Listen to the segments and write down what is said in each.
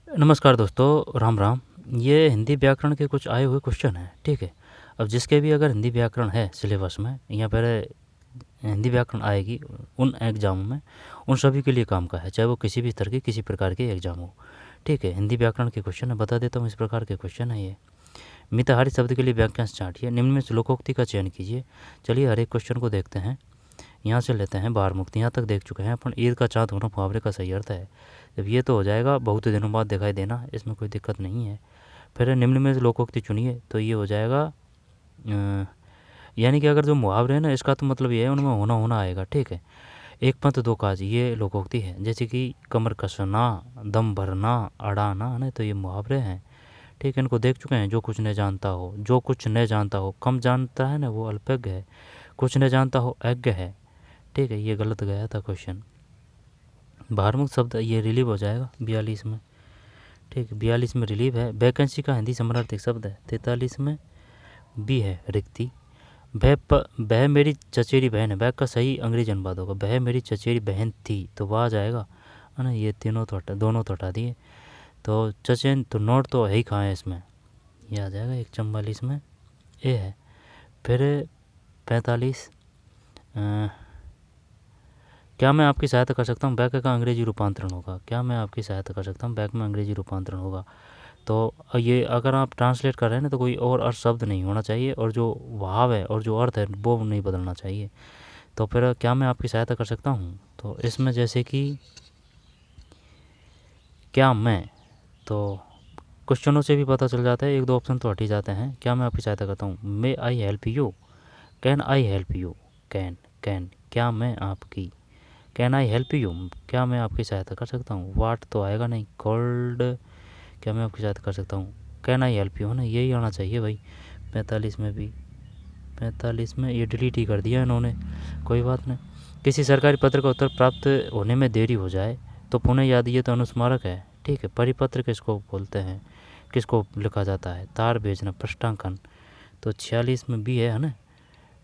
नमस्कार दोस्तों, राम राम। ये हिंदी व्याकरण के कुछ आए हुए क्वेश्चन हैं, ठीक है। अब जिसके भी अगर हिंदी व्याकरण है सिलेबस में या फिर हिंदी व्याकरण आएगी उन एग्ज़ामों में, उन सभी के लिए काम का है, चाहे वो किसी भी स्तर के किसी प्रकार के एग्ज़ाम हो, ठीक है। हिंदी व्याकरण के क्वेश्चन है, बता देता हूँ इस प्रकार के क्वेश्चन है ये। मिताहारी शब्द के लिए वाक्यांश छांटिए, निम्न में से लोकोक्ति का चयन कीजिए। चलिए हर एक क्वेश्चन को देखते हैं। यहाँ से लेते हैं बाहर मुक्ति, यहाँ तक देख चुके हैं अपन। ईद का चाँद होना मुहावरे का सही अर्थ है। जब ये तो हो जाएगा बहुत दिनों बाद दिखाई देना, इसमें कोई दिक्कत नहीं है। फिर निम्न में से लोकोक्ति चुनिए, तो ये हो जाएगा यानी कि अगर जो मुहावरे हैं ना, इसका तो मतलब ये है उनमें होना होना आएगा, ठीक है। एक पंथ दो काज, ये लोकोक्ति है। जैसे कि कमर कसना, दम भरना, अड़ाना, है ना, तो ये मुहावरे हैं, ठीक है। इनको देख चुके हैं। जो कुछ न जानता हो, जो कुछ न जानता हो, कम जानता है ना वो अल्पज्ञ है, कुछ न जानता हो अज्ञ है, ठीक है। ये गलत गया था क्वेश्चन। बाहरमुख शब्द ये रिलीव हो जाएगा 42 में, ठीक है। 42 में रिलीव है। वैकेंसी का हिंदी समानार्थक शब्द है 43 में। बी है रिक्ति। वह मेरी चचेरी बहन है, वह का सही अंग्रेजी अनुवाद होगा वह मेरी चचेरी बहन थी, तो वह आ जाएगा, है ना। ये तीनों तो दोनों तो हटा दिए, तो चचेन तो नोट तो है ही कहाँ है इसमें, ये आ जाएगा 144 में, ए है। फिर 45, क्या मैं आपकी सहायता कर सकता हूँ, बैक का अंग्रेजी रूपांतरण होगा। क्या मैं आपकी सहायता कर सकता हूँ, बैक में अंग्रेजी रूपांतरण होगा। तो ये अगर आप ट्रांसलेट कर रहे हैं ना, तो कोई और अर्थ शब्द नहीं होना चाहिए, और जो भाव है और जो अर्थ है वो नहीं बदलना चाहिए। तो फिर क्या मैं आपकी सहायता कर सकता हूँ, तो इसमें जैसे कि क्या मैं, तो क्वेश्चनों से भी पता चल जाता है, एक दो ऑप्शन तो हट ही जाते हैं। क्या मैं आपकी सहायता करता हूँ, may I help you, can I help you, can क्या मैं आपकी, कैन आई हेल्प यू, क्या मैं आपकी सहायता कर सकता हूँ। वाट तो आएगा नहीं। कोल्ड, क्या मैं आपकी सहायता कर सकता हूँ, कैन आई हेल्प यू, है ना, यही आना चाहिए भाई। 45 में भी, 45 में ये डिलीट ही कर दिया इन्होंने, कोई बात नहीं। किसी सरकारी पत्र का उत्तर प्राप्त होने में देरी हो जाए तो पुनः याद, ये तो अनुस्मारक है, ठीक है। परिपत्र किसको बोलते हैं, किसको लिखा जाता है, तार भेजना, पृष्ठांकन, तो 46 में भी है ना।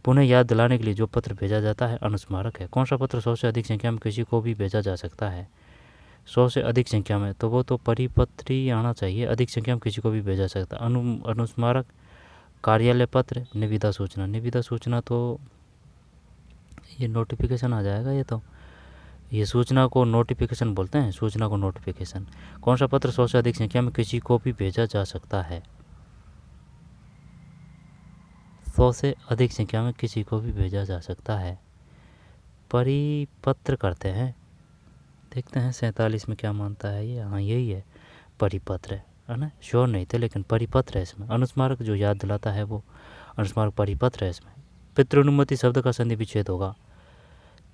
पुनः याद दिलाने के लिए जो पत्र भेजा जाता है अनुस्मारक है। कौन सा पत्र 100 से अधिक संख्या में किसी को भी भेजा जा सकता है, 100 से अधिक संख्या में, तो वो तो परिपत्र ही आना चाहिए। अधिक संख्या में किसी को भी भेजा सकता है, अनुस्मारक, कार्यालय पत्र, निविदा सूचना। निविदा सूचना तो ये नोटिफिकेशन आ जाएगा, ये सूचना को नोटिफिकेशन बोलते हैं, सूचना को नोटिफिकेशन। कौन सा पत्र 100 से अधिक संख्या में किसी को भी भेजा जा सकता है, 100 से अधिक संख्या में किसी को भी भेजा जा सकता है, परिपत्र करते हैं। देखते हैं 47 में क्या मानता है ये। हाँ यही है, परिपत्र है ना, श्योर नहीं थे लेकिन परिपत्र है इसमें। अनुस्मारक जो याद दिलाता है वो अनुस्मारक, परिपत्र है इसमें। पितृनुमति शब्द का संधि विच्छेद होगा,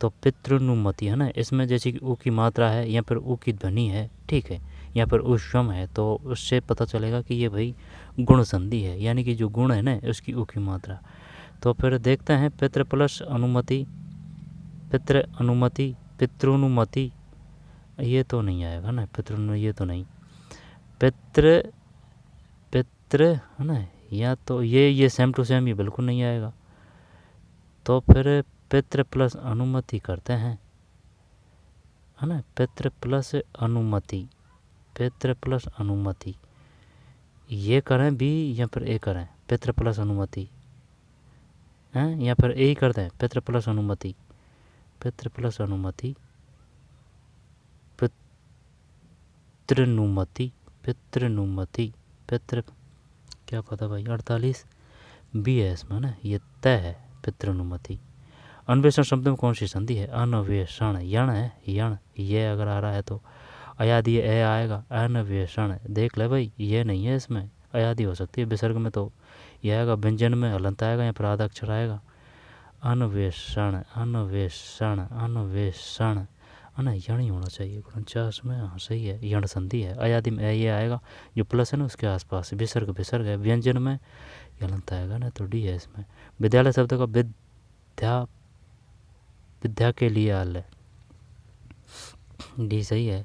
तो पितृनुमति है ना, इसमें जैसे कि ऊ की मात्रा है या फिर ऊ की ध्वनि है, ठीक है, या फिर उष्म है, तो उससे पता चलेगा कि ये भाई गुण संधि है, यानी कि जो गुण है ना उसकी ऊ की मात्रा। तो फिर देखते हैं पितृ प्लस अनुमति, पितृ अनुमति, पितृनुमति, ये तो नहीं आएगा ना, पितृ ये तो नहीं, पितृ, पितृ है ना, या तो ये सेम टू सेम ये बिल्कुल नहीं आएगा। तो फिर पितृ प्लस अनुमति करते हैं, है ना, पितृ प्लस अनुमति, पितृ प्लस अनुमति, ये करें बी या फिर ए करें, पितृ प्लस अनुमति हैं, या फिर ए ही कर दें, पितृ प्लस अनुमति, पितृ प्लस अनुमति, पितृनुमति, पितृनुमति, पितृ, क्या पता भाई। 48 बी है इसमें ना, ये तय है, पितृनुमति। अन्वेषण शब्द में कौन सी संधि है, अन्वेषण, यण है, यण, ये अगर आ रहा है तो अयादि ए आएगा, अन्वेषण। देख ले भाई, ये नहीं है इसमें, अयादि हो सकती है। विसर्ग में तो यह आएगा, व्यंजन में हलंत आएगा या फिर आधा अक्षर आएगा। अन्वेषण, अन्वेषण, अन्वेषण, है ना, यण ही होना चाहिए 49 में। हाँ सही है, यण संधि है। अयादि में ये आएगा, जो प्लस है ना उसके आसपास, विसर्ग विसर्ग है। व्यंजन में हलंत आएगा ना, तो डी है इसमें। विद्यालय शब्द का विद्या, विद्या के लिए आल है, डी सही है।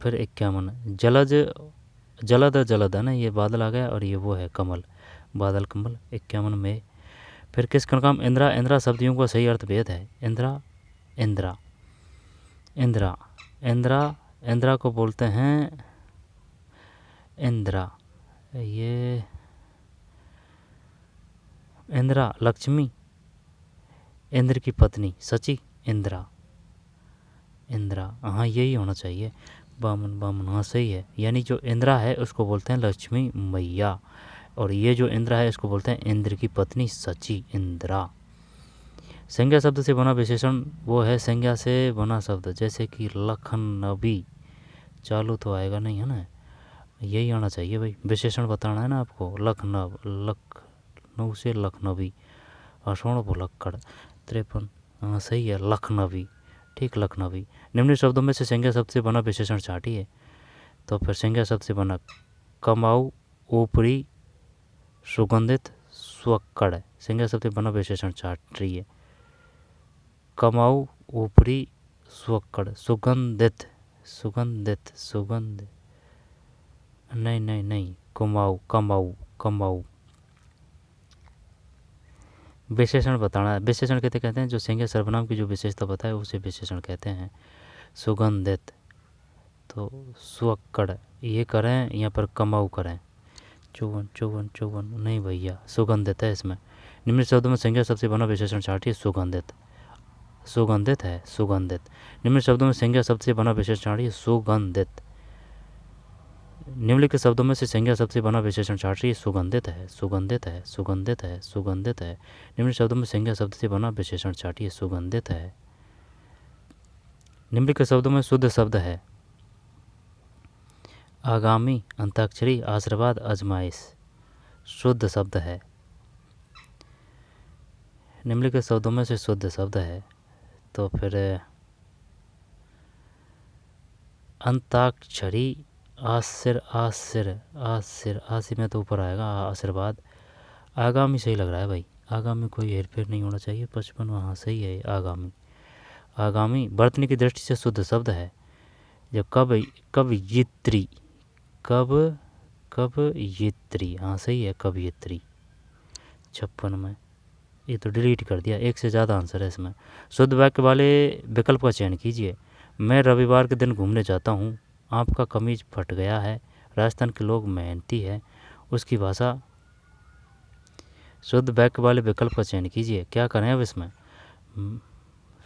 फिर 51 जलज, जलद जलद है ना, ये बादल आ गया, और ये वो है कमल, बादल कमल, 51 में। फिर किस का काम, इंद्रा, इंद्रा शब्दियों का सही अर्थ भेद है। इंद्रा, इंद्रा, इंद्रा, इंद्रा, इंद्रा को बोलते हैं इंदिरा, ये इंदिरा लक्ष्मी, इंद्र की पत्नी सची, इंदिरा, इंदिरा, हाँ यही होना चाहिए। बामन, बामन, हाँ सही है। यानी जो इंदिरा है उसको बोलते हैं लक्ष्मी मैया, और ये जो इंदिरा है इसको बोलते हैं इंद्र की पत्नी सची, इंदिरा। संज्ञा शब्द से बना विशेषण वो है संज्ञा से बना शब्द, जैसे कि लखनवी, चालू तो आएगा नहीं है ना, यही आना चाहिए भाई, विशेषण बताना है ना आपको। लखनऊ, लखनऊ से लखनवी, असोण भुलक्कड़, 53, हाँ सही है, लखनवी, ठीक, लखनवी। निम्न शब्दों में से संज्ञा शब्द से बना विशेषण छांटिए। तो फिर संज्ञा शब्द से बना कमाऊ, ऊपरी, सुगंधित, स्वक्कड़, संज्ञा शब्द से बना विशेषण छाट रही है। कमाऊ, ऊपरी, स्वक्कड़, सुगंधित, सुगंधित, सुगंध, नहीं नहीं नहीं, कमाऊ, कमाऊ, कमाऊ। विशेषण बताना है, विशेषण कहते हैं जो संज्ञा सर्वनाम की जो विशेषता बताए उसे विशेषण कहते हैं। सुगंधित, तो स्वक्कड़ ये करें, यहाँ पर कमाऊ करें, 54, 54, 54, नहीं भैया, सुगंधित है इसमें। निम्न शब्दों में संज्ञा शब्द से बना विशेषण छांटिए। सुगंधित, सुगंधित है, सुगंधित। निम्न शब्दों में संज्ञा शब्द से बना विशेषण छांटिए। सुगंधित। निम्नलिखित शब्दों में से संज्ञा शब्द से बना विशेषण छांटिए। सुगंधित है, सुगंधित है, सुगंधित है, सुगंधित है। निम्न शब्दों में संज्ञा शब्द से बना विशेषण छांटिए। सुगंधित है। निम्नलिखित शब्दों में शुद्ध शब्द है आगामी, अंताक्षरी, आशीर्वाद, अजमाइश, शुद्ध शब्द है। निम्नलिखित शब्दों में से शुद्ध शब्द है, तो फिर अंताक्षरी, आसिर, आसिर, आसिर, आसिर में तो ऊपर आएगा, आशीर्वाद। आगामी सही लग रहा है भाई, आगामी कोई हेरफेर नहीं होना चाहिए। 55, हाँ सही है, आगामी, आगामी। वर्तनी की दृष्टि से शुद्ध शब्द है। जब कवयित्री, कवयित्री, हाँ सही है, कवयित्री। 56 में, ये तो डिलीट कर दिया, एक से ज़्यादा आंसर है इसमें। शुद्ध वाक्य वाले विकल्प का चयन कीजिए। मैं रविवार के दिन घूमने जाता हूँ, आपका कमीज फट गया है, राजस्थान के लोग मेहनती है, उसकी भाषा। शुद्ध वाक्य वाले विकल्प का चयन कीजिए। क्या करें अब इसमें?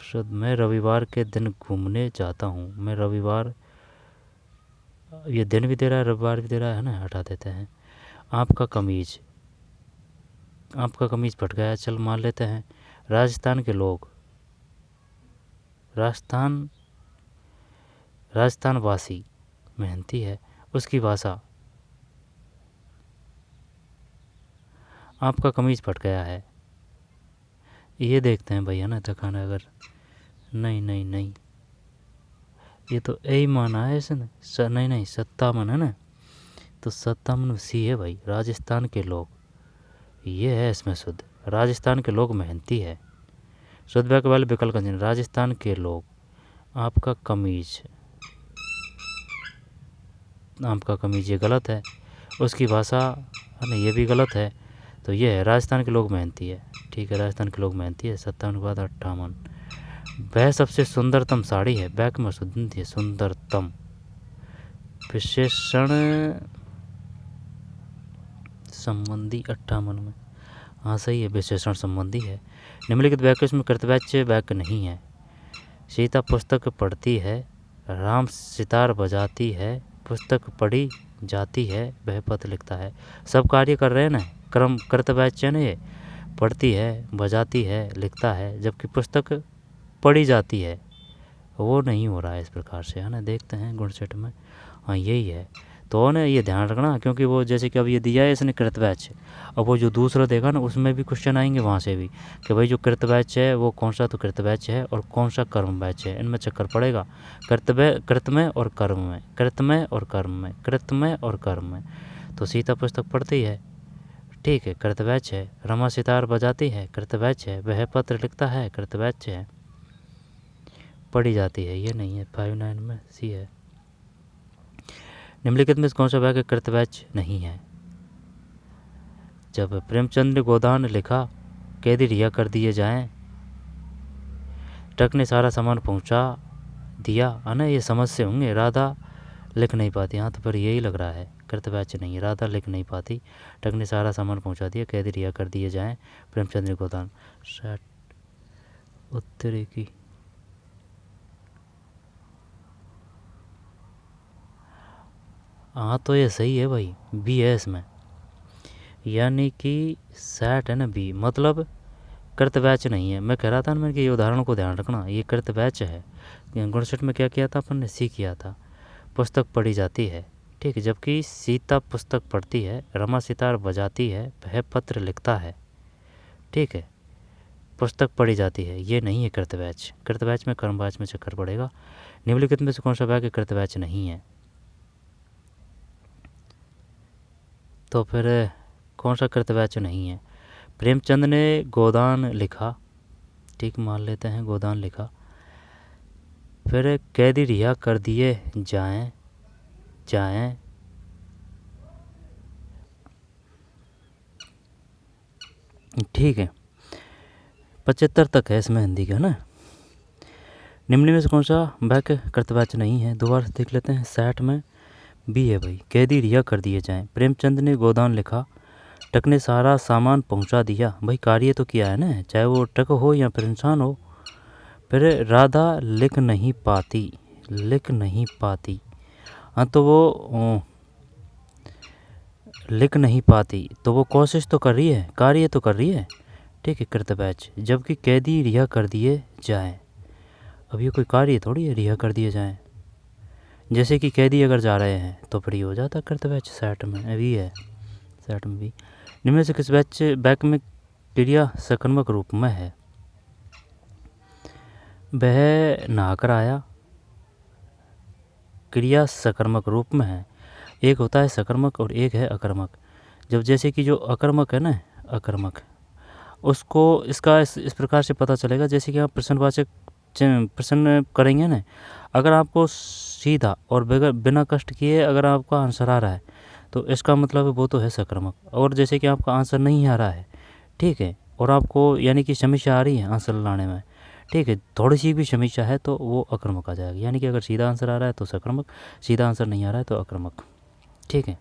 शुद्ध, मैं रविवार के दिन घूमने जाता हूँ, मैं रविवार, ये दिन भी दे रहा है, रविवार भी दे रहा है ना, हटा देते हैं। आपका कमीज, आपका कमीज फट गया, चल मान लेते हैं। राजस्थान के लोग, राजस्थान वासी मेहनती है, उसकी भाषा। आपका कमीज फट गया है, ये देखते हैं भैया ना, दिखाना अगर, नहीं नहीं नहीं, ये तो ए माना है इसने, नहीं नहीं, 57 है ना, तो 57 सी है भाई, राजस्थान के लोग, ये है इसमें शुद्ध। राजस्थान के लोग मेहनती है। शुद्ध वाक्य वाले विकल्प का, राजस्थान के लोग, आपका कमीज, आपका कमीज ये गलत है, उसकी भाषा नहीं, ये भी गलत है, तो ये है राजस्थान के लोग मेहनती है। ठीक है, राजस्थान के लोग मेहनती है। 57 के बाद 58, वह सबसे सुंदरतम साड़ी है, बैक में शुद्ध है, सुंदरतम। विशेषण संबंधी 58 में, हाँ सही है, विशेषण संबंधी है। निम्नलिखित वाक्य में कर्तव्य वाक्य नहीं है। सीता पुस्तक पढ़ती है, राम सितार बजाती है, पुस्तक पढ़ी जाती है, वह पत्र लिखता है। सब कार्य कर रहे हैं ना, क्रम कर्तव्य ना, ये पढ़ती है, बजाती है, लिखता है, जबकि पुस्तक पढ़ी जाती है वो नहीं हो रहा है इस प्रकार से, है ना। देखते हैं गुण सेट में, हाँ यही है। तो ना ये ध्यान रखना, क्योंकि वो जैसे कि अब ये दिया है इसने कृतवाच्य, अब वो जो दूसरा देगा ना उसमें भी क्वेश्चन आएंगे वहाँ से भी, कि भाई जो कृतवाच्य है वो कौन सा तो कृतवाच्य है और कौन सा कर्मवाच्य है, इनमें चक्कर पड़ेगा। कर्तव्य, कृतमय और कर्म में, कृतमय और कर्म में, कृतमय और कर्म में। तो सीता पुस्तक पढ़ती है, ठीक है, कृतवाच्य है। रमा सितार बजाती है, कृतवाच्य है। वह पत्र लिखता है, कृतवाच्य है। पढ़ी जाती है, ये नहीं है, 59 में सी है। निम्नलिखित में कौन सा वाक्य कर्तव्य नहीं है? जब प्रेमचंद ने गोदान लिखा, कैदी रिहा कर दिए जाएं, ट्रक ने सारा सामान पहुंचा दिया, है ना, ये समझ से होंगे। राधा लिख नहीं पाती। हाँ तो फिर यही लग रहा है, कृतवाच्य नहीं है। राधा लिख नहीं पाती, ट्रक ने सारा सामान पहुंचा दिया, कैदी रिहा कर दिए जाएं, प्रेमचंद ने गोदान। शायद उत्तरी की हाँ तो ये सही है भाई, बी है इसमें, यानी कि सेट है ना बी, मतलब कृतवाच्य नहीं है। मैं कह रहा था ना, मैंने कि ये उदाहरण को ध्यान रखना, ये कृतवाच्य है। गुणसेट में क्या किया था अपन ने, सी किया था। पुस्तक पढ़ी जाती है, ठीक है, जबकि सीता पुस्तक पढ़ती है, रमा सितार बजाती है, वह पत्र लिखता है, ठीक है, पुस्तक पढ़ी जाती है, ये नहीं है कृतवाच्य। कृतवाच्य में कर्मवाच्य में चक्कर पड़ेगा। निम्नलिखित में से कौन सा वाक्य कृतवाच्य नहीं है? तो फिर कौन सा कृतवाच्य नहीं है? प्रेमचंद ने गोदान लिखा, ठीक, मान लेते हैं गोदान लिखा। फिर कैदी रिहा कर दिए जाएं, ठीक है, 75 तक है इसमें हिंदी का ना। निम्न में से कौन सा वाक्य कृतवाच्य नहीं है? दोबारा देख लेते हैं। 60 में बी है भाई, कैदी रिहा कर दिए जाएं। प्रेमचंद ने गोदान लिखा, ट्रक ने सारा सामान पहुंचा दिया। भाई कार्य तो किया है ना, चाहे वो ट्रक हो या फिर इंसान हो। फिर राधा लिख नहीं पाती, हाँ तो वो लिख नहीं पाती, तो वो कोशिश तो कर रही है, कार्य तो कर रही है, ठीक है, कृतवाच्य। जबकि कैदी रिहा कर दिए जाएं, अब ये कोई कार्य थोड़ी है रिहा कर दिए जाएं। जैसे कि कैदी अगर जा रहे हैं तो फिर ये हो जाता कृतवाच्य। 60 में अभी है, 60 में भी। निम्न से किस वाक्य में क्रिया सकर्मक रूप में है? वह नहाकर आया, क्रिया सकर्मक रूप में है। एक होता है सकर्मक और एक है अकर्मक। जब जैसे कि जो अकर्मक है ना, अकर्मक, उसको इसका इस प्रकार से पता चलेगा, जैसे कि आप प्रश्नवाचक प्रश्न करेंगे ना, अगर आपको सीधा और बिना कष्ट किए अगर आपका आंसर आ रहा है तो इसका मतलब है वो तो है सकर्मक। और जैसे कि आपका आंसर नहीं आ रहा है, ठीक है, और आपको यानी कि समस्या आ रही है आंसर लाने में, ठीक है, थोड़ी सी भी समस्या है तो वो अकर्मक आ जाएगा। यानी कि अगर सीधा आंसर आ रहा है तो सकर्मक, सीधा आंसर नहीं आ रहा है तो अकर्मक, ठीक है।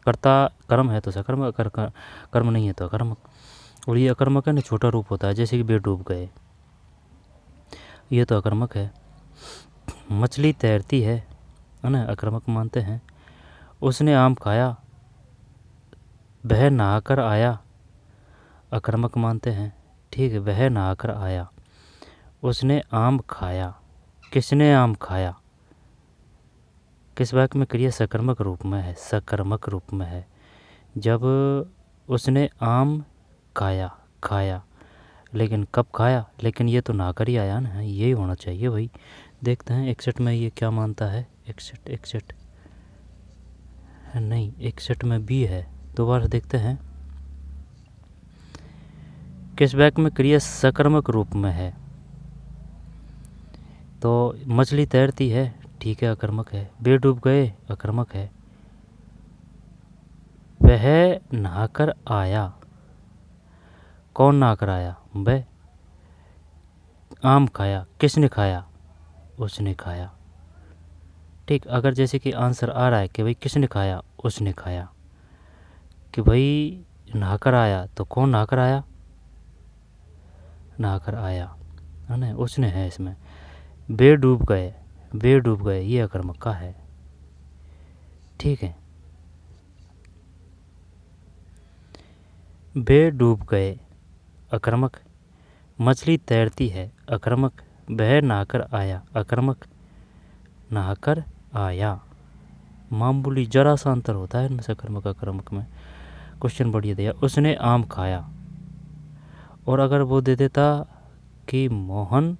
कर्ता कर्म है तो सकर्मक, अगर कर्म नहीं है तो अकर्मक। और ये अकर्मक है ना, छोटा रूप होता है, जैसे कि वे डूब गए, ये तो अकर्मक है। मछली तैरती है ना, अकर्मक मानते हैं। उसने आम खाया, वह नहाकर आया, अकर्मक मानते हैं, ठीक है, वह नहाकर आया। उसने आम खाया, किसने आम खाया? किस वाक्य में क्रिया सकर्मक रूप में है? सकर्मक रूप में है। जब उसने आम खाया, लेकिन कब खाया? लेकिन ये तो नहाकर ही आया ना, यही होना चाहिए भाई। देखते हैं 61 में ये क्या मानता है। 61 नहीं, 61 में बी है। दोबारा देखते हैं किस वाक्य में क्रिया सकर्मक रूप में है। तो मछली तैरती है, ठीक है, अकर्मक है। वे डूब गए, अकर्मक है। वह नहाकर आया, कौन नहाकर आया? वह। आम खाया, किसने खाया? उसने खाया, ठीक। अगर जैसे कि आंसर आ रहा है कि भाई किसने खाया? उसने खाया। कि भाई नहाकर आया, तो कौन नहाकर आया? नहाकर आया, है ना, उसने है इसमें। वे डूब गए, ये अकर्मक का है, ठीक है। वे डूब गए, अकर्मक। मछली तैरती है, अकर्मक। वह नहाकर आया, अकर्मक। नहाकर आया, मामूली जरा सा अंतर होता है इनमें सकर्मक अकर्मक में। क्वेश्चन बढ़िया दिया। उसने आम खाया, और अगर वो दे देता कि मोहन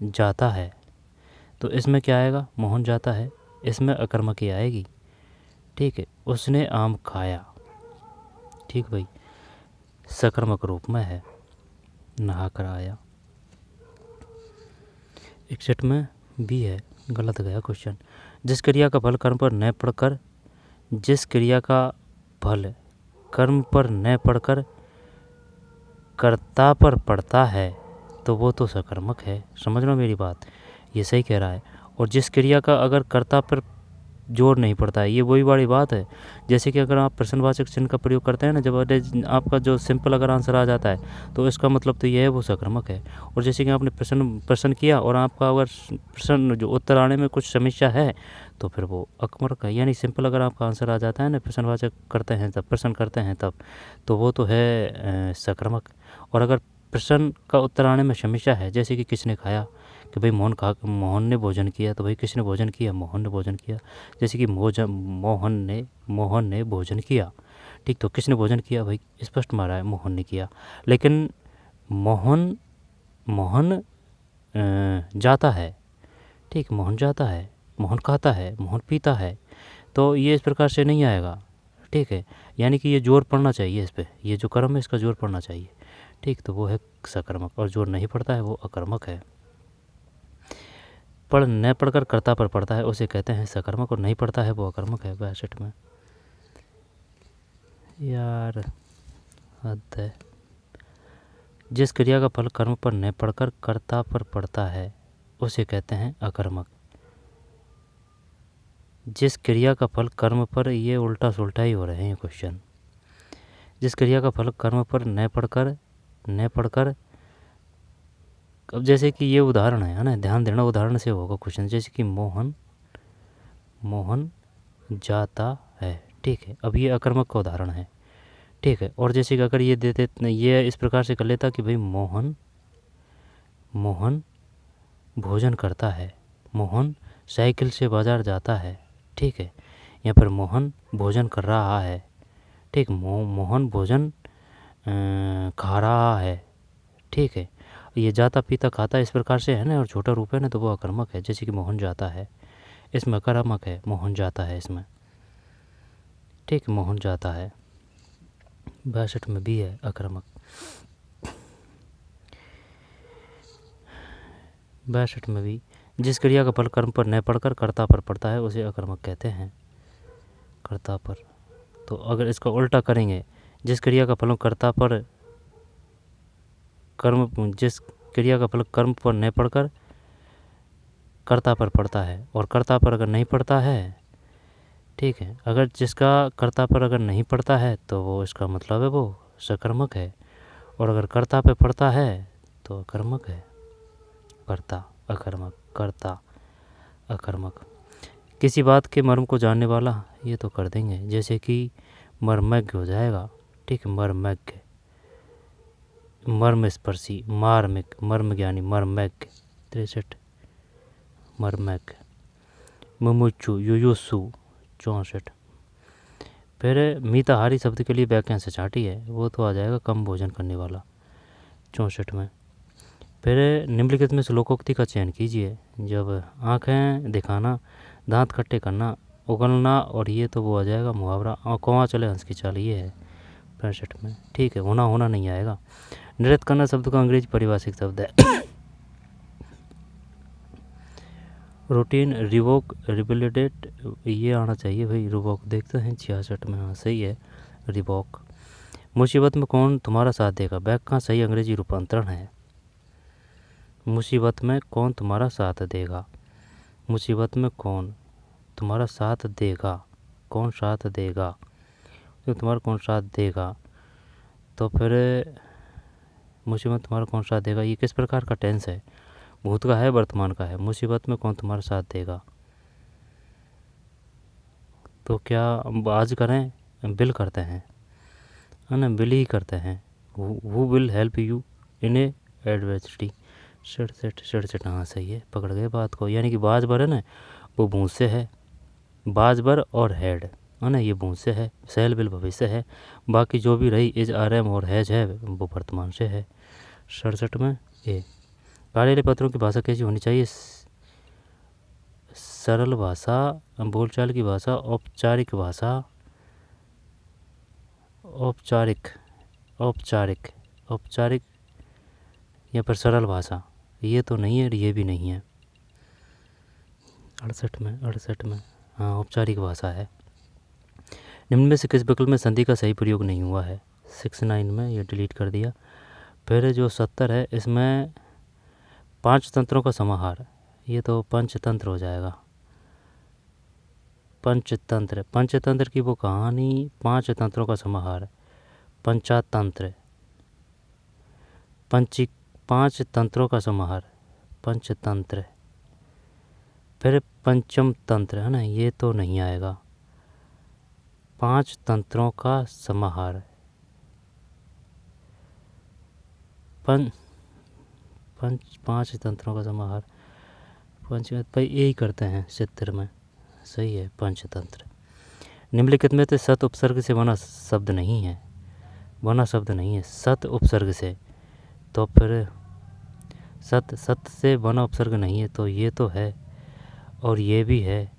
जाता है, तो इसमें क्या आएगा? मोहन जाता है, इसमें अकर्मक ही आएगी, ठीक है। उसने आम खाया, ठीक भाई, सकर्मक रूप में है, नहा कर आया। 61 में बी है, गलत गया क्वेश्चन। जिस क्रिया का फल कर्म पर न पड़कर, जिस क्रिया का फल कर्म पर न पड़कर कर्ता पर पड़ता है, तो वो तो सकर्मक है। समझ लो मेरी बात, ये सही कह रहा है। और जिस क्रिया का अगर कर्ता पर जोर नहीं पड़ता है, ये वही वाली बात है। जैसे कि अगर आप प्रश्नवाचक चिन्ह का प्रयोग करते हैं ना, जब आपका जो सिंपल अगर आंसर आ जाता है तो इसका मतलब तो ये है वो सकर्मक है। और जैसे कि आपने प्रश्न किया और आपका अगर प्रश्न जो उत्तर आने में कुछ समस्या है तो फिर वो अकर्मक है। यानी सिंपल अगर आपका आंसर आ जाता है ना, प्रश्नवाचक करते हैं तब, प्रश्न करते हैं तब, तो वो तो है सकर्मक। और अगर प्रश्न का उत्तर आने में समस्या है, जैसे कि किसने खाया, कि भाई मोहन ने भोजन किया, तो भाई किसने भोजन किया, मोहन ने भोजन किया। जैसे कि मोहन ने भोजन किया, ठीक, तो किसने भोजन किया, भाई स्पष्ट मारा है मोहन ने किया। लेकिन मोहन जाता है, ठीक, मोहन जाता है, मोहन खाता है, मोहन पीता है, तो ये इस प्रकार से नहीं आएगा, ठीक है। यानी कि ये जोर पड़ना चाहिए इस पर, ये जो कर्म है इसका जोर पड़ना चाहिए, ठीक, तो वो है सकर्मक। और जोर नहीं पड़ता है वो अकर्मक है। पढ़ न पढ़कर कर्ता पर पड़ता है उसे कहते हैं सकर्मक, और नहीं पढ़ता है वो अकर्मक है। 62 में यार हद है। जिस क्रिया का फल कर्म पर न पढ़कर कर्ता पर पड़ता है उसे कहते हैं अकर्मक। जिस क्रिया का फल कर्म पर, ये उल्टा सुल्टा ही हो रहे हैं क्वेश्चन। जिस क्रिया का फल कर्म पर न पढ़कर, अब जैसे कि ये उदाहरण है ना, ध्यान देना, उदाहरण से होगा क्वेश्चन। जैसे कि मोहन जाता है, ठीक है, अब ये अकर्मक का उदाहरण है, ठीक है। और जैसे कि अगर ये देते, ये इस प्रकार से कर लेता कि भाई मोहन भोजन करता है, मोहन साइकिल से बाजार जाता है, ठीक है। यहाँ पर मोहन भोजन कर रहा है, ठीक, मोहन भोजन खा रहा है, ठीक है। ये जाता पीता खाता इस प्रकार से है ना, और छोटा रूप है ना, तो वो अकर्मक है। जैसे कि मोहन जाता है, इसमें अकर्मक है, मोहन जाता है इसमें, ठीक, मोहन जाता है। 62 में भी है अकर्मक। 62 में भी, जिस क्रिया का फल कर्म पर न पढ़कर कर्ता पर पड़ता है उसे अकर्मक कहते हैं। कर्ता पर, तो अगर इसका उल्टा करेंगे, जिस क्रिया का फल कर्ता पर जिस क्रिया का फल कर्म पर न पढ़कर कर्ता पर पड़ता है, और कर्ता पर अगर नहीं पड़ता है, ठीक है, अगर जिसका कर्ता पर अगर नहीं पड़ता है तो वो इसका मतलब है वो सकर्मक है। और अगर कर्ता पे पड़ता है तो अकर्मक है। कर्ता अकर्मक, कर्ता अकर्मक। किसी बात के मर्म को जानने वाला, ये तो कर देंगे। जैसे कि मर्मज्ञ हो जाएगा, ठीक, मर्मज्ञ, मर्मस्पर्शी, मार्मिक, मर्मज्ञानी, मर्मज्ञ। 63 मर्मज्ञ। मुमुक्षु, युयुत्सु। 64। फिर मिताहारी शब्द के लिए वाक्यांश चाटी है, वो तो आ जाएगा कम भोजन करने वाला। 64 में। फिर निम्नलिखित में श्लोकोक्ति का चयन कीजिए। जब आँखें दिखाना, दांत खट्टे करना, उगलना, और ये तो वो आ जाएगा मुहावरा, आँखों चले हंस की चाल, ये है 65 में, ठीक है। होना नहीं आएगा। नृत्य करना शब्द का अंग्रेजी पारिभाषिक शब्द है। रूटीन, रिवोक, रिबिलिटेट, ये आना चाहिए भाई, रिवोक। देखते हैं 66 में, हाँ सही है, रिवोक। मुसीबत में कौन तुम्हारा साथ देगा, बैक का सही अंग्रेजी रूपांतरण है। मुसीबत में कौन तुम्हारा साथ देगा, मुसीबत में कौन तुम्हारा साथ देगा, कौन साथ देगा, तो तुम्हारा कौन साथ देगा, तो फिर मुसीबत तुम्हारा कौन साथ देगा, ये किस प्रकार का टेंस है, भूत का है, वर्तमान का है। मुसीबत में कौन तुम्हारा साथ देगा, तो क्या आज करें, बिल करते हैं, है ना, बिल ही करते हैं। Who will help you in A adversity. 67, हाँ सही है, पकड़ गए बात को। यानी कि बाजबर है ना, वो भूत से है, बाजबर और हेड है ना, ये भूत से है, सेल बिल भविष्य है, बाकी जो भी रही इज, आर, एम और हैज है वो वर्तमान से है। 67 में ए। कार्यालय पत्रों की भाषा कैसी होनी चाहिए, सरल भाषा, बोलचाल की भाषा, औपचारिक भाषा, औपचारिक या पर सरल भाषा, ये तो नहीं है, ये भी नहीं है। 68 में हाँ औपचारिक भाषा है। निम्न में से किस विकल्प में संधि का सही प्रयोग नहीं हुआ है। 69 में ये डिलीट कर दिया। फिर जो 70 है इसमें 5 तंत्रों का समाहार, ये तो पंचतंत्र हो जाएगा। पंचतंत्र, पंचतंत्र की वो कहानी 5 तंत्रों का समाहार, पंचातंत्र। 5 तंत्रों का समाहार, पंचतंत्र। फिर पंचम तंत्र है ना, ये तो नहीं आएगा। 5 तंत्रों का समाहार, पंच 5 तंत्रों का समाहार, पंच भाई यही करते हैं चित्र में, सही है पंचतंत्र। निम्नलिखित में से सत उपसर्ग से बना शब्द नहीं है, बना शब्द नहीं है सत उपसर्ग से, तो फिर सत से बना उपसर्ग नहीं है, तो ये तो है और ये भी है।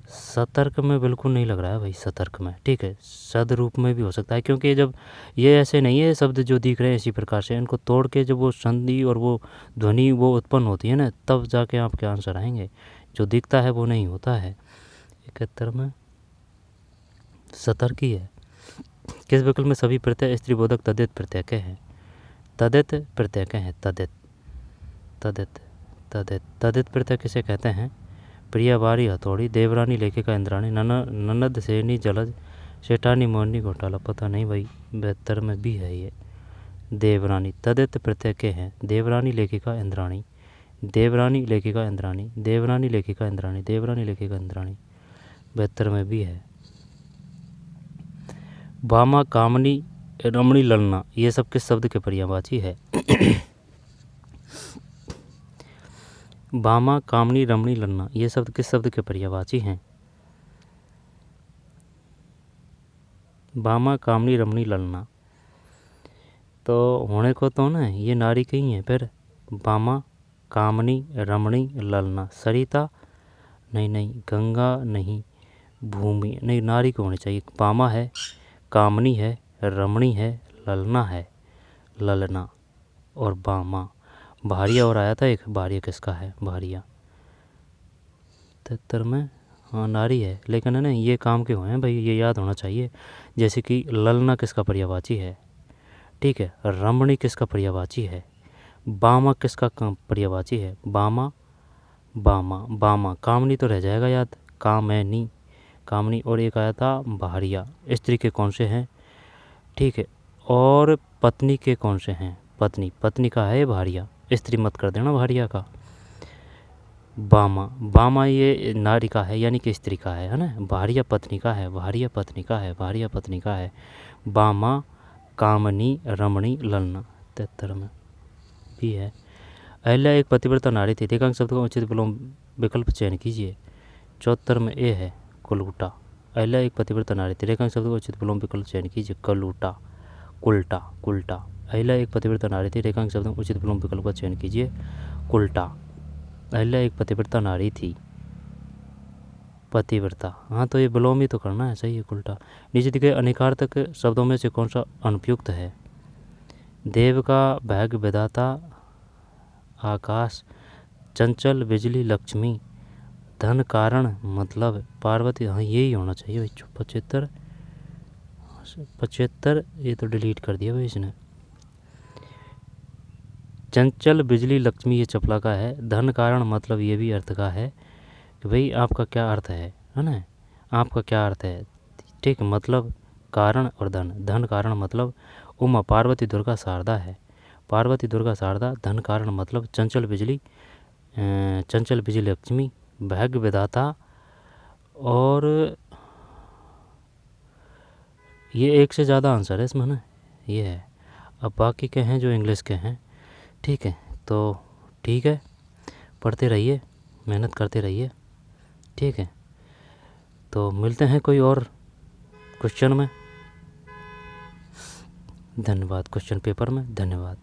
सतर्क में बिल्कुल नहीं लग रहा है भाई, सतर्क में, ठीक है, सद रूप में भी हो सकता है, क्योंकि जब ये ऐसे नहीं है शब्द जो दिख रहे हैं इसी प्रकार से, इनको तोड़ के जब वो संधि और वो ध्वनि वो उत्पन्न होती है ना, तब जाके आपके आंसर आएंगे। जो दिखता है वो नहीं होता है। 71 में सतर्क ही है। किस विकल्प में सभी प्रत्यय स्त्रीबोधक तद्धित प्रत्यय के हैं? तद्धित प्रत्यय के हैं, तद्धित तद्धित तद्धित तद्धित प्रत्यय किसे कहते हैं? प्रिया बारी हथौड़ी, देवरानी लेखिका इंद्राणी, ननद सेनी जलज, शेठानी मोहनी घोटाला। पता नहीं भाई, 72 में भी है ये देवरानी। तद्धित प्रत्यय के हैं देवरानी लेखिका इंद्राणी, देवरानी लेखिका इंद्राणी, देवरानी लेखिका इंद्राणी, देवरानी लेखिका इंद्राणी। 72 में भी है। बामा कामनी रमणी ललना, ये सब किस शब्द के पर्यायवाची है? बामा कामनी रमणी ललना, ये शब्द किस शब्द के पर्यायवाची हैं? बामा कामनी रमणी ललना, तो होने को तो ना ये नारी के ही हैं। फिर बामा कामनी रमणी ललना, सरिता नहीं, नहीं गंगा नहीं, भूमि नहीं, नारी को होनी चाहिए। बामा है, कामनी है, रमणी है, ललना है, ललना और बामा। भारिया और आया था एक, भारिया किसका है? भारिया 73 में हाँ नारी है, लेकिन है ना ये काम के हुए हैं भाई, ये याद होना चाहिए। जैसे कि ललना किसका पर्यायवाची है, ठीक है, रमणी किसका पर्यायवाची है, बामा किसका पर्यायवाची है? बामा बामा बामा, कामनी तो रह जाएगा याद, कामैनी कामनी, और एक आया था भारिया। स्त्री के कौन से हैं, ठीक है, और पत्नी के कौन से हैं? पत्नी, पत्नी का है भारिया, स्त्री मत कर देना भारिया का। बामा, बामा ये नारी का है, यानी कि स्त्री का है ना। भारिया पत्नी का है, भारिया पत्नी का है, भारिया पत्नी का है। बामा कामनी रमणी ललना 73 में भी है। अहल्या एक पतिव्रता नारी थी, रेखांक शब्द का उचित विकल्प चयन कीजिए। 74 में ए है कुलूटा। अहल्या एक पतिव्रता नारी थी, रेखांक शब्द का उचित विकल्प चयन कीजिए। कलूटा, कुल्टा, कुल्टा। अहल्या एक पतिव्रता नारी थी, रेखांक शब्द का उचित विकल्प का चयन कीजिए। कुल्टा। अहल्या एक पतिव्रता नारी थी, पतिव्रता, हाँ तो ये विलोम ही तो करना है, सही है कुल्टा। नीचे दिखे अनेकार्थक शब्दों में से कौन सा अनुपयुक्त है? देव का भाग्य विधाता, आकाश, चंचल बिजली लक्ष्मी, धन कारण मतलब पार्वती। हाँ यही होना चाहिए भाई। 75 ये तो डिलीट कर दिया भाई इसने। चंचल बिजली लक्ष्मी ये चपला का है। धन कारण मतलब ये भी अर्थ का है कि भाई आपका क्या अर्थ है ना, आपका क्या अर्थ है, ठीक, मतलब कारण और धन। धन कारण मतलब उमा पार्वती दुर्गा शारदा है, पार्वती दुर्गा शारदा। धन कारण मतलब चंचल बिजली लक्ष्मी, भाग्य विधाता, और ये एक से ज़्यादा आंसर है इसमें ना, ये है। अब बाकी के हैं जो इंग्लिश के हैं, ठीक है, तो ठीक है, पढ़ते रहिए, मेहनत करते रहिए, ठीक है। तो मिलते हैं कोई और क्वेश्चन में। धन्यवाद, क्वेश्चन पेपर में। धन्यवाद।